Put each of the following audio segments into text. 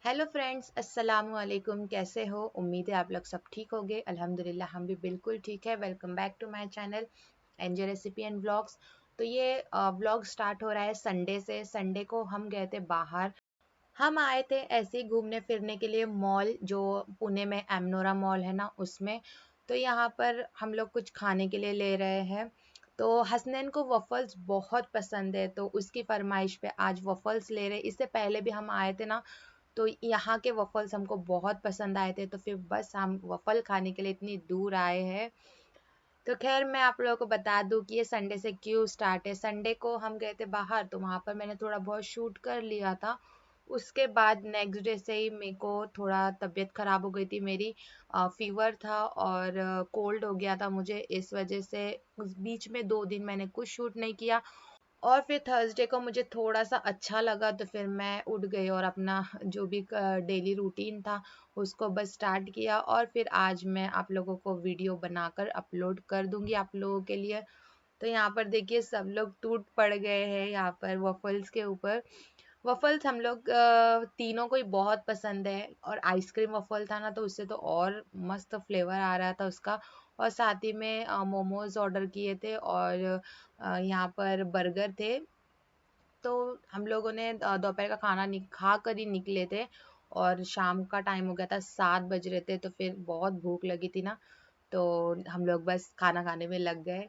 Hello friends, अस्सलाम वालेकुम। कैसे हो? उम्मीद है आप लोग सब ठीक होंगे। अल्हम्दुलिल्लाह हम भी बिल्कुल ठीक है। Welcome back to my channel NJ recipe and vlogs. तो ये व्लॉग स्टार्ट हो रहा है संडे से। संडे को हम गए थे बाहर। हम आए थे ऐसे ही घूमने फिरने के लिए मॉल, जो पुणे में एमनोरा मॉल है ना, उसमें। तो यहाँ पर हम लोग कुछ खाने के लिए ले रहे हैं। तो हसनैन को वफ़ल्स बहुत पसंद है, तो उसकी फरमाइश पे आज वफ़ल्स ले रहे। इससे पहले भी हम आए थे ना, तो यहाँ के वफ़ल्स हमको बहुत पसंद आए थे, तो फिर बस हम वफ़ल खाने के लिए इतनी दूर आए हैं। तो खैर मैं आप लोगों को बता दूं कि ये संडे से क्यों स्टार्ट है। संडे को हम गए थे बाहर, तो वहाँ पर मैंने थोड़ा बहुत शूट कर लिया था। उसके बाद नेक्स्ट डे से ही मेरे को थोड़ा तबीयत ख़राब हो गई थी मेरी। फीवर था और कोल्ड हो गया था मुझे, इस वजह से उस बीच में 2 दिन मैंने कुछ शूट नहीं किया। और फिर थर्सडे को मुझे थोड़ा-सा अच्छा लगा, तो फिर मैं उठ गई और अपना जो भी डेली रूटीन था उसको बस स्टार्ट किया। और फिर आज मैं आप लोगों को वीडियो बनाकर अपलोड कर दूँगी आप लोगों के लिए। तो यहाँ पर देखिए सब लोग टूट पड़ गए हैं यहाँ पर वफ़ल्स के ऊपर। वफ़ल्स हम लोग तीनों को ही बहुत पसंद है, और आइसक्रीम वफ़ल था ना, तो उससे तो और मस्त फ्लेवर आ रहा था उसका। और साथ ही में मोमोज़ ऑर्डर किए थे, और यहाँ पर बर्गर थे। तो हम लोगों ने दोपहर का खाना खा कर ही निकले थे, और शाम का टाइम हो गया था, 7 बज रहे थे, तो फिर बहुत भूख लगी थी ना, तो हम लोग बस खाना खाने में लग गए।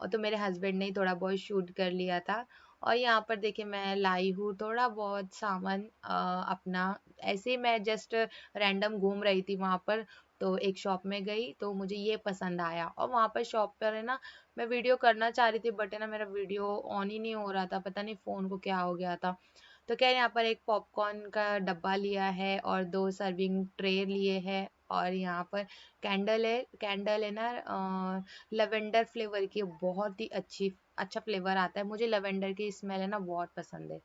और तो मेरे हस्बैंड ने ही थोड़ा बहुत शूट कर लिया था। और यहाँ पर देखिए मैं लाई हूँ थोड़ा बहुत सामान अपना। ऐसे ही मैं जस्ट रैंडम घूम रही थी वहाँ पर। तो एक शॉप में गई तो मुझे ये पसंद आया, और वहाँ पर शॉप पर है ना, मैं वीडियो करना चाह रही थी, बट है ना मेरा वीडियो ऑन ही नहीं हो रहा था, पता नहीं फ़ोन को क्या हो गया था। तो क्या है, यहाँ पर एक पॉपकॉर्न का डब्बा लिया है और 2 सर्विंग ट्रे लिए हैं। और यहाँ पर कैंडल है ना, लेवेंडर फ्लेवर की, बहुत ही अच्छा फ्लेवर आता है। मुझे लेवेंडर की स्मेल है ना बहुत पसंद है।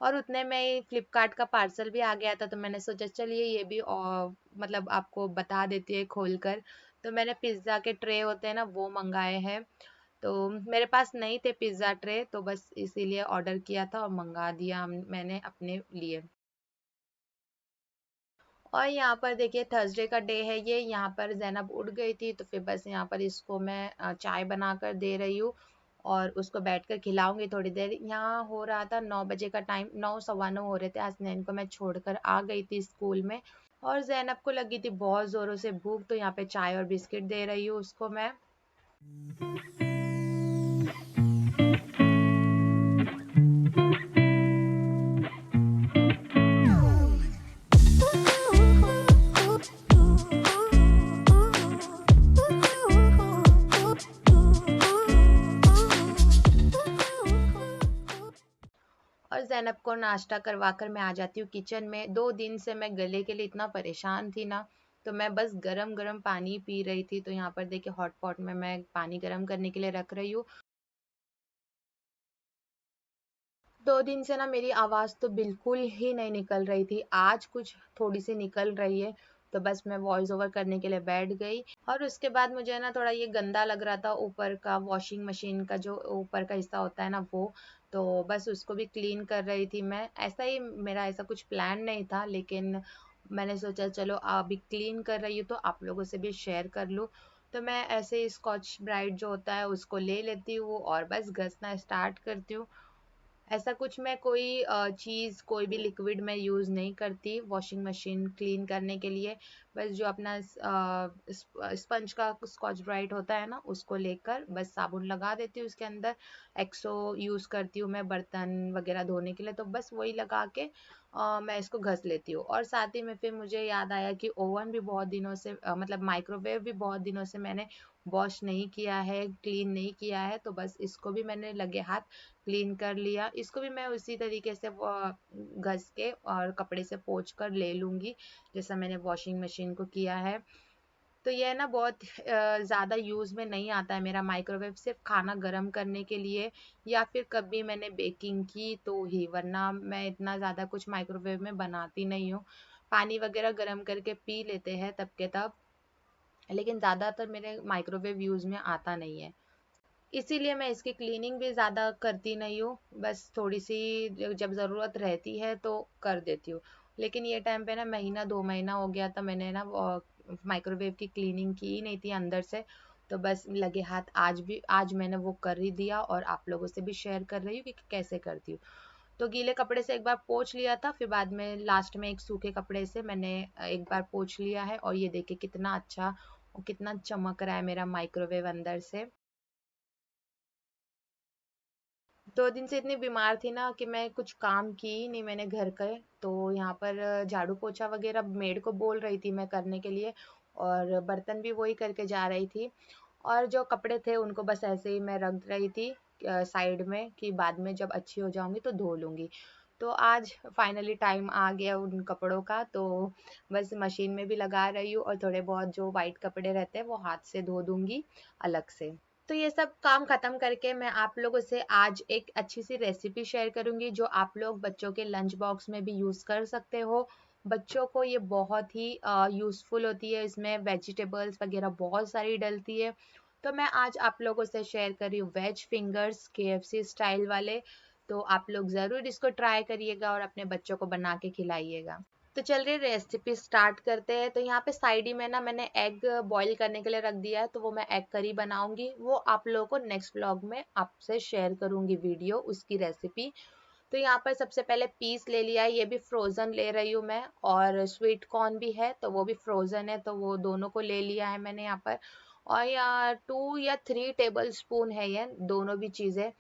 और उतने में ही फ्लिपकार्ट का पार्सल भी आ गया था, तो मैंने सोचा चलिए ये भी मतलब आपको बता देती है खोल कर। तो मैंने पिज़्ज़ा के ट्रे होते हैं ना, वो मंगाए हैं। तो मेरे पास नहीं थे पिज़्ज़ा ट्रे, तो बस इसीलिए ऑर्डर किया था और मंगा दिया मैंने अपने लिए। और यहाँ पर देखिए थर्सडे का डे है ये। यहाँ पर ज़ैनब उठ गई थी, तो फिर बस यहाँ पर इसको मैं चाय बनाकर दे रही हूँ, और उसको बैठकर खिलाऊंगी थोड़ी देर। यहाँ हो रहा था 9 बजे का टाइम, 9 सवा 9 हो रहे थे। हसनैन को मैं छोड़कर आ गई थी स्कूल में, और ज़ैनब को लगी थी बहुत ज़ोरों से भूख, तो यहाँ पे चाय और बिस्किट दे रही हूँ उसको मैं। और ज़ैनब को नाश्ता करवा कर मैं आ जाती हूँ किचन में। 2 दिन से मैं गले के लिए इतना परेशान थी ना, तो मैं बस गरम गरम पानी पी रही थी। तो यहाँ पर देखिए हॉट पॉट में मैं पानी गरम करने के लिए रख रही हूँ। 2 दिन से ना मेरी आवाज़ तो बिल्कुल ही नहीं निकल रही थी, आज कुछ थोड़ी सी निकल रही है। तो बस मैं वॉइस ओवर करने के लिए बैठ गई। और उसके बाद मुझे ना थोड़ा ये गंदा लग रहा था, ऊपर का वॉशिंग मशीन का जो ऊपर का हिस्सा होता है ना वो। तो बस उसको भी क्लीन कर रही थी मैं। ऐसा ही मेरा ऐसा कुछ प्लान नहीं था, लेकिन मैंने सोचा चलो अभी क्लीन कर रही हूँ तो आप लोगों से भी शेयर कर लूँ। तो मैं ऐसे ही स्कॉच ब्राइट जो होता है उसको ले लेती हूँ, और बस घसना स्टार्ट करती हूँ। ऐसा कुछ मैं कोई चीज़, कोई भी लिक्विड मैं यूज़ नहीं करती वॉशिंग मशीन क्लीन करने के लिए। बस जो अपना स्पंज का स्कॉच ब्राइट होता है ना, उसको लेकर बस साबुन लगा देती हूँ उसके अंदर। एक्सो यूज़ करती हूँ मैं बर्तन वगैरह धोने के लिए, तो बस वही लगा के मैं इसको घस लेती हूँ। और साथ ही में फिर मुझे याद आया कि ओवन भी बहुत दिनों से मतलब माइक्रोवेव भी बहुत दिनों से मैंने वॉश नहीं किया है, क्लीन नहीं किया है, तो बस इसको भी मैंने लगे हाथ क्लीन कर लिया। इसको भी मैं उसी तरीके से घस के और कपड़े से पोंछ कर ले लूँगी, जैसा मैंने वॉशिंग मशीन को किया है। तो ये ना बहुत ज़्यादा यूज़ में नहीं आता है मेरा माइक्रोवेव, सिर्फ खाना गर्म करने के लिए, या फिर कभी मैंने बेकिंग की तो ही, वरना मैं इतना ज़्यादा कुछ माइक्रोवेव में बनाती नहीं हूँ। पानी वगैरह गर्म करके पी लेते हैं तब के तब, लेकिन ज़्यादातर मेरे माइक्रोवेव यूज़ में आता नहीं है। इसीलिए मैं इसकी क्लीनिंग भी ज़्यादा करती नहीं हूँ, बस थोड़ी सी जब ज़रूरत रहती है तो कर देती हूँ। लेकिन ये टाइम पे ना महीना 2 महीना हो गया था, मैंने ना माइक्रोवेव की क्लीनिंग की ही नहीं थी अंदर से। तो बस लगे हाथ आज मैंने वो कर ही दिया और आप लोगों से भी शेयर कर रही हूँ कि कैसे करती हूँ। तो गीले कपड़े से एक बार पोंछ लिया था, फिर बाद में लास्ट में एक सूखे कपड़े से मैंने एक बार पोंछ लिया है। और ये देखिए कितना अच्छा और कितना चमक रहा है मेरा माइक्रोवेव अंदर से। 2 दिन से इतनी बीमार थी ना कि मैं कुछ काम की ही नहीं मैंने घर का। तो यहाँ पर झाड़ू पोछा वगैरह मेड को बोल रही थी मैं करने के लिए, और बर्तन भी वही करके जा रही थी। और जो कपड़े थे उनको बस ऐसे ही मैं रख रही थी साइड में, कि बाद में जब अच्छी हो जाऊंगी तो धो लूंगी। तो आज फाइनली टाइम आ गया उन कपड़ों का, तो बस मशीन में भी लगा रही हूँ और थोड़े बहुत जो वाइट कपड़े रहते हैं वो हाथ से धो दूंगी अलग से। तो ये सब काम खत्म करके मैं आप लोगों से आज एक अच्छी सी रेसिपी शेयर करूंगी जो आप लोग बच्चों के लंच बॉक्स में भी यूज कर सकते हो। बच्चों को ये बहुत ही यूजफुल होती है, इसमें वेजिटेबल्स वगैरह बहुत सारी डलती है। तो मैं आज आप लोगों से शेयर कर रही हूँ वेज फिंगर्स केएफसी स्टाइल वाले। तो आप लोग ज़रूर इसको ट्राई करिएगा और अपने बच्चों को बना के खिलाइएगा। तो चलिए रेसिपी स्टार्ट करते हैं। तो यहाँ पे साइड ही में ना मैंने एग बॉईल करने के लिए रख दिया है, तो वो मैं एग करी बनाऊंगी, वो आप लोगों को नेक्स्ट व्लॉग में आपसे शेयर करूंगी वीडियो उसकी रेसिपी। तो यहाँ पर सबसे पहले पीस ले लिया है, ये भी फ्रोजन ले रही हूँ मैं, और स्वीट कॉर्न भी है तो वो भी फ्रोजन है, तो वो दोनों को ले लिया है मैंने यहाँ पर। और यहाँ 2 या 3 टेबल स्पून है ये दोनों भी चीज़ें।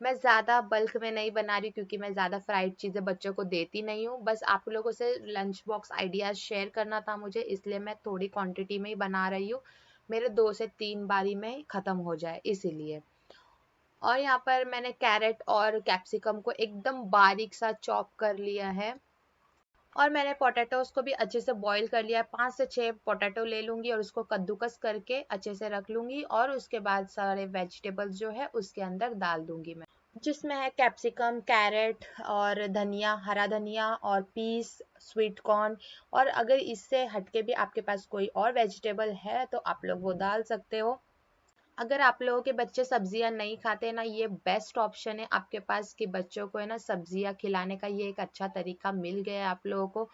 मैं ज़्यादा बल्क में नहीं बना रही क्योंकि मैं ज़्यादा फ्राइड चीज़ें बच्चों को देती नहीं हूँ, बस आप लोगों से लंच बॉक्स आइडियाज़ शेयर करना था मुझे, इसलिए मैं थोड़ी क्वांटिटी में ही बना रही हूँ, मेरे 2 से 3 बारी में ख़त्म हो जाए इसीलिए। और यहाँ पर मैंने कैरेट और कैप्सिकम को एकदम बारीक सा चॉप कर लिया है। और मैंने पोटैटोज को भी अच्छे से बॉईल कर लिया है, 5 से 6 पोटैटो ले लूंगी और उसको कद्दूकस करके अच्छे से रख लूंगी, और उसके बाद सारे वेजिटेबल्स जो है उसके अंदर डाल दूंगी मैं, जिसमें है कैप्सिकम, कैरेट और धनिया, हरा धनिया और पीस, स्वीट कॉर्न। और अगर इससे हटके भी आपके पास कोई और वेजिटेबल है तो आप लोग वो डाल सकते हो। अगर आप लोगों के बच्चे सब्जियां नहीं खाते ना, ये बेस्ट ऑप्शन है आपके पास कि बच्चों को है ना सब्जियां खिलाने का, ये एक अच्छा तरीका मिल गया है आप लोगों को।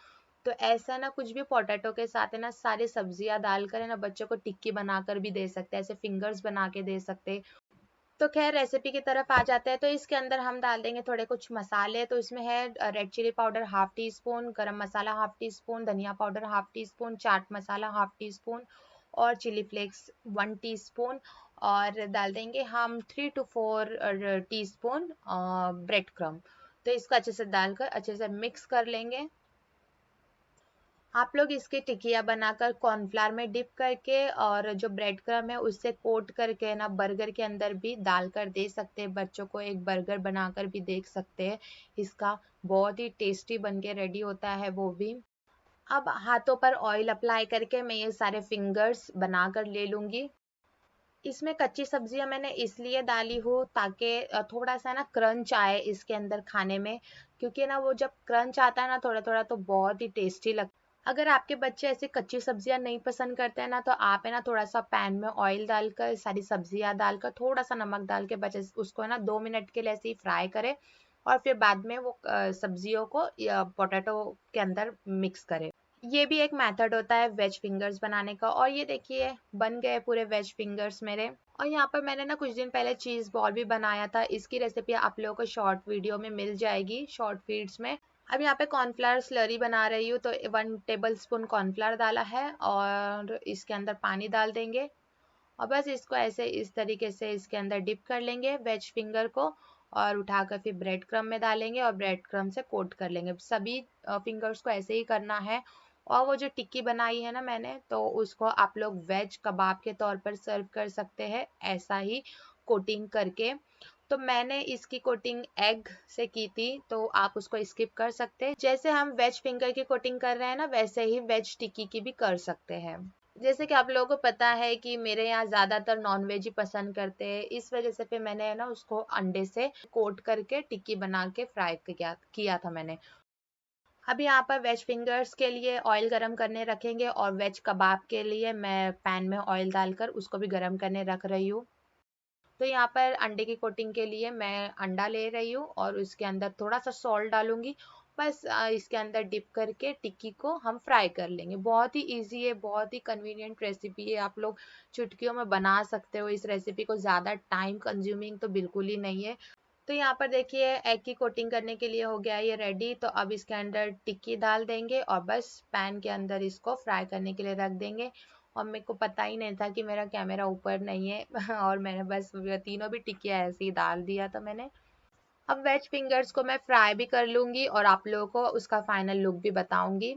तो ऐसा ना कुछ भी पोटैटो के साथ है ना सारी सब्जियां डालकर है ना बच्चों को टिक्की बनाकर भी दे सकते हैं, ऐसे फिंगर्स बना के दे सकते हैं। तो खैर रेसिपी की तरफ आ जाते हैं। तो इसके अंदर हम डाल देंगे थोड़े कुछ मसाले। तो इसमें है red chilli powder ½ teaspoon, garam masala ½ teaspoon, धनिया powder ½ teaspoon, chaat masala ½ teaspoon, और चिली फ्लेक्स 1 टीस्पून। और डाल देंगे हम 3 to 4 टीस्पून ब्रेड क्रम्ब। तो इसको अच्छे से डालकर अच्छे से मिक्स कर लेंगे। आप लोग इसकी टिकिया बनाकर कॉर्नफ्लावर में डिप करके और जो ब्रेड क्रम्ब है उससे कोट करके ना बर्गर के अंदर भी डालकर दे सकते हैं, बच्चों को एक बर्गर बनाकर भी देख सकते हैं। इसका बहुत ही टेस्टी बन के रेडी होता है वो भी। अब हाथों पर ऑयल अप्लाई करके मैं ये सारे फिंगर्स बनाकर ले लूंगी। इसमें कच्ची सब्जियां मैंने इसलिए डाली हूँ ताकि थोड़ा सा ना क्रंच आए इसके अंदर खाने में, क्योंकि ना वो जब क्रंच आता है ना थोड़ा थोड़ा तो बहुत ही टेस्टी लगता है। अगर आपके बच्चे ऐसी कच्ची सब्जियां नहीं पसंद करते हैं ना, तो आप है ना थोड़ा सा पैन में ऑयल डालकर सारी सब्जियां डालकर थोड़ा सा नमक डाल के बचे उसको है ना 2 मिनट के लिए ऐसे ही फ्राई करें, और फिर बाद में वो सब्जियों को पोटैटो के अंदर मिक्स करें। ये भी एक मेथड होता है वेज फिंगर्स बनाने का। और ये देखिए बन गए पूरे वेज फिंगर्स मेरे। और यहाँ पर मैंने ना कुछ दिन पहले चीज बॉल भी बनाया था, इसकी रेसिपी आप लोगों को शॉर्ट वीडियो में मिल जाएगी, शॉर्ट फीड्स में। अब यहाँ पे कॉर्नफ्लावर स्लरी बना रही हूँ, तो 1 टेबल स्पून कॉर्नफ्लावर डाला है और इसके अंदर पानी डाल देंगे, और बस इसको ऐसे इस तरीके से इसके अंदर डिप कर लेंगे वेज फिंगर को, और उठाकर फिर ब्रेड क्रम्ब में डालेंगे और ब्रेड क्रम्ब से कोट कर लेंगे। सभी फिंगर्स को ऐसे ही करना है। और वो जो टिक्की बनाई है ना मैंने, तो उसको आप लोग वेज कबाब के तौर पर सर्व कर सकते हैं ऐसा ही कोटिंग करके। तो मैंने इसकी कोटिंग एग से की थी, तो आप उसको स्किप कर सकते हैं। जैसे हम वेज फिंगर की कोटिंग कर रहे हैं ना, वैसे ही वेज टिक्की की भी कर सकते हैं। जैसे कि आप लोगों को पता है कि मेरे यहाँ ज्यादातर नॉन वेज ही पसंद करते हैं, इस वजह से फिर मैंने ना उसको अंडे से कोट करके टिक्की बना के फ्राई किया था मैंने। अब यहाँ पर वेज फिंगर्स के लिए ऑयल गरम करने रखेंगे, और वेज कबाब के लिए मैं पैन में ऑयल डालकर उसको भी गरम करने रख रही हूँ। तो यहाँ पर अंडे की कोटिंग के लिए मैं अंडा ले रही हूँ और उसके अंदर थोड़ा सा सॉल्ट डालूंगी, बस इसके अंदर डिप करके टिक्की को हम फ्राई कर लेंगे। बहुत ही इजी है, बहुत ही कन्वीनियंट रेसिपी है, आप लोग चुटकियों में बना सकते हो इस रेसिपी को, ज़्यादा टाइम कंज्यूमिंग तो बिल्कुल ही नहीं है। तो यहाँ पर देखिए एग की कोटिंग करने के लिए हो गया ये रेडी। तो अब इसके अंदर टिक्की डाल देंगे और बस पैन के अंदर इसको फ्राई करने के लिए रख देंगे। और मेरे को पता ही नहीं था कि मेरा कैमरा ऊपर नहीं है और मैंने बस तीनों भी टिक्कियाँ ऐसे ही डाल दिया था मैंने। अब वेज फिंगर्स को मैं फ्राई भी कर लूंगी और आप लोगों को उसका फाइनल लुक भी बताऊंगी।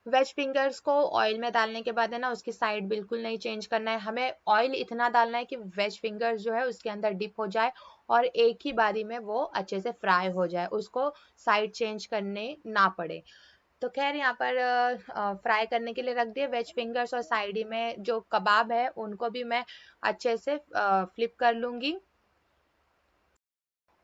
वेज फिंगर्स को ऑयल में डालने के बाद है ना, उसकी साइड बिल्कुल नहीं चेंज करना है, हमें ऑयल इतना डालना है कि वेज फिंगर्स जो है उसके अंदर डिप हो जाए और एक ही बारी में वो अच्छे से फ्राई हो जाए, उसको साइड चेंज करने ना पड़े। तो खैर यहाँ पर फ्राई करने के लिए रख दिए वेज फिंगर्स, और साइड ही में जो कबाब है उनको भी मैं अच्छे से फ्लिप कर लूंगी।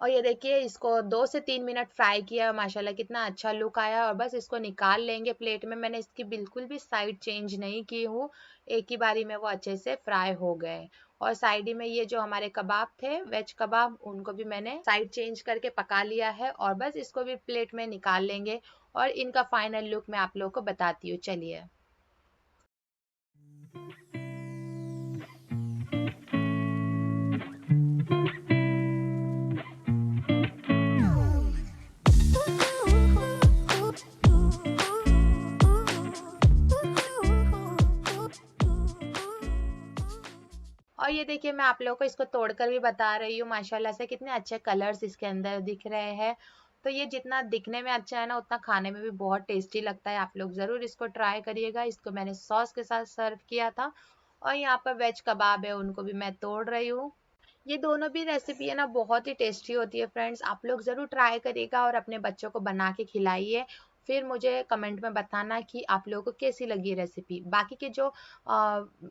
और ये देखिए इसको 2 से 3 मिनट फ्राई किया, माशाल्लाह कितना अच्छा लुक आया। और बस इसको निकाल लेंगे प्लेट में। मैंने इसकी बिल्कुल भी साइड चेंज नहीं की हूँ, एक ही बारी में वो अच्छे से फ्राई हो गए। और साइड ही में ये जो हमारे कबाब थे वेज कबाब, उनको भी मैंने साइड चेंज करके पका लिया है। और बस इसको भी प्लेट में निकाल लेंगे और इनका फाइनल लुक मैं आप लोगों को बताती हूँ, चलिए। और ये देखिए मैं आप लोगों को इसको तोड़कर भी बता रही हूँ, माशाल्लाह से कितने अच्छे कलर्स इसके अंदर दिख रहे हैं। तो ये जितना दिखने में अच्छा है ना, उतना खाने में भी बहुत टेस्टी लगता है। आप लोग ज़रूर इसको ट्राई करिएगा। इसको मैंने सॉस के साथ सर्व किया था। और यहाँ पर वेज कबाब है, उनको भी मैं तोड़ रही हूँ। ये दोनों भी रेसिपी है ना बहुत ही टेस्टी होती है फ्रेंड्स, आप लोग ज़रूर ट्राई करिएगा और अपने बच्चों को बना के खिलाइए। फिर मुझे कमेंट में बताना कि आप लोगों को कैसी लगी रेसिपी। बाकी के जो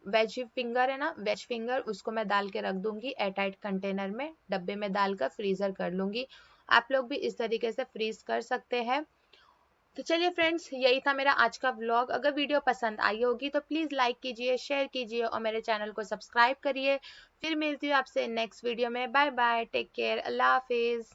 वेज फिंगर है ना, वेज फिंगर उसको मैं डाल के रख दूंगी एयरटाइट कंटेनर में, डब्बे में डालकर फ्रीज़र कर लूंगी। आप लोग भी इस तरीके से फ्रीज कर सकते हैं। तो चलिए फ्रेंड्स, यही था मेरा आज का व्लॉग। अगर वीडियो पसंद आई होगी तो प्लीज़ लाइक कीजिए, शेयर कीजिए और मेरे चैनल को सब्सक्राइब करिए। फिर मिलती हूँ आपसे नेक्स्ट वीडियो में। बाय बाय, टेक केयर, अल्लाह हाफिज़।